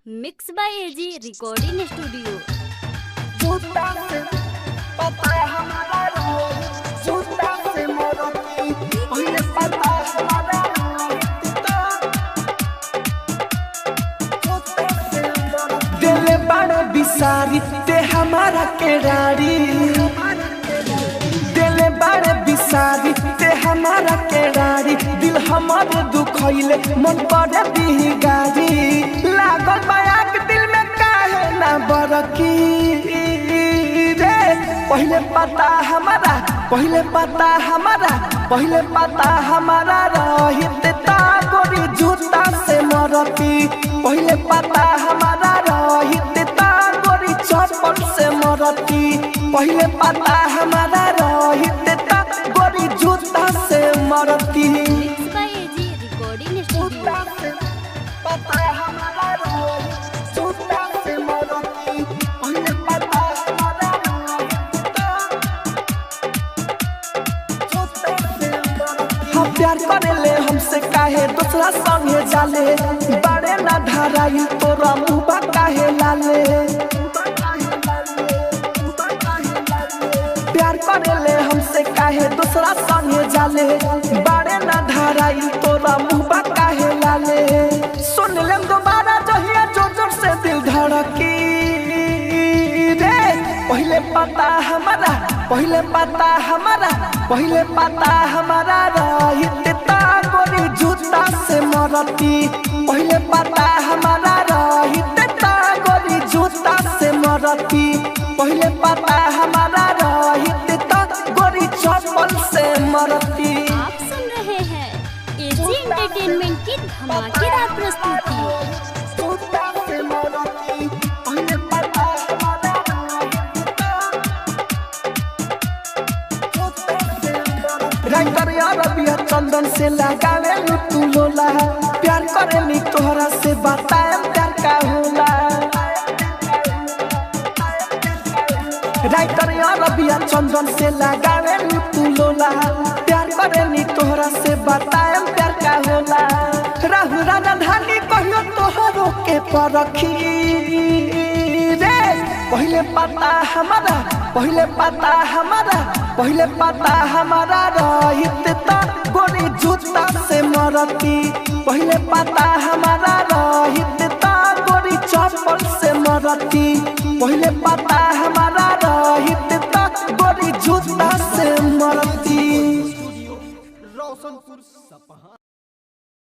Mix by AG recording studio. जूता से पता हमारा रोहित, जूता से मोरती पहले पता हमारा रोहित तो जूता से मोरती दिल बड़े बिसारी ते हमारा केरारी, दिल बड़े बिसारी ते हमारा केरारी, दिल हमारे दुखैले मन पड़े बिगारी, लागल बायाक दिल में काहे ना बरकी रे, पहले पता हमारा, पहले पता हमारा, पहले पता हमारा रोहित ता गोरी जूता से मरती, पहले पता हमारा रोहित ता गोरी चप्पल से मरती, पहले पता हमारा रोहित ता गोरी जूता से मरती। Mix by AG recording studio. पता हमारा रोहित, जूता से मरती पहले पता हमारा रोहित जूता से मरती। हम प्यार करेले हमसे काहे दूसरा संगे जाले, बड़े ना धराई तोरा मुँह काहे लाले, प्यार करेले हमसे काहे दूसरा संगे जाले, बड़े ना धराई तोरा मुँह काहे लाले, सुन ले दोबारा जहिया जोर जोर से दिल धड़की रे, पहले पता हमारा, पहले पता हमारा, पहले पता हमारा रोहित ता गोरी जूता से मरती, पहले पता हमारा रोहित ता गोरी जूता से मरती, पहले पता हमारा रोहित ता गोरी चप्पल से मरती। आप सुन रहे हैं एजी एंटरटेनमेंट की धमाकेदार प्रस्तुति। जूता से मरती पहले पता हमारा रोहित ता जूता से मरती। राइटर यार अबिया चंदन से लगावे तू लोला, प्यार करेली तोहरा से बताए प्यार का होला, राइटर यार अबिया चंदन से लगावे तू लोला, प्यार करेली तोहरा से बताए प्यार का होला, राहु राजा धानी कहियो तोहरो के परखी रे, पहले पता हमारा, पहले पता हमारा, पहले पता हमारा रोहित ता गोरी जूता से मरती, पहले पता हमारा रोहित ता गोरी चप्पल से मरती, पहले पता हमारा रोहित ता गोरी जूता से मरती। रोशनपुर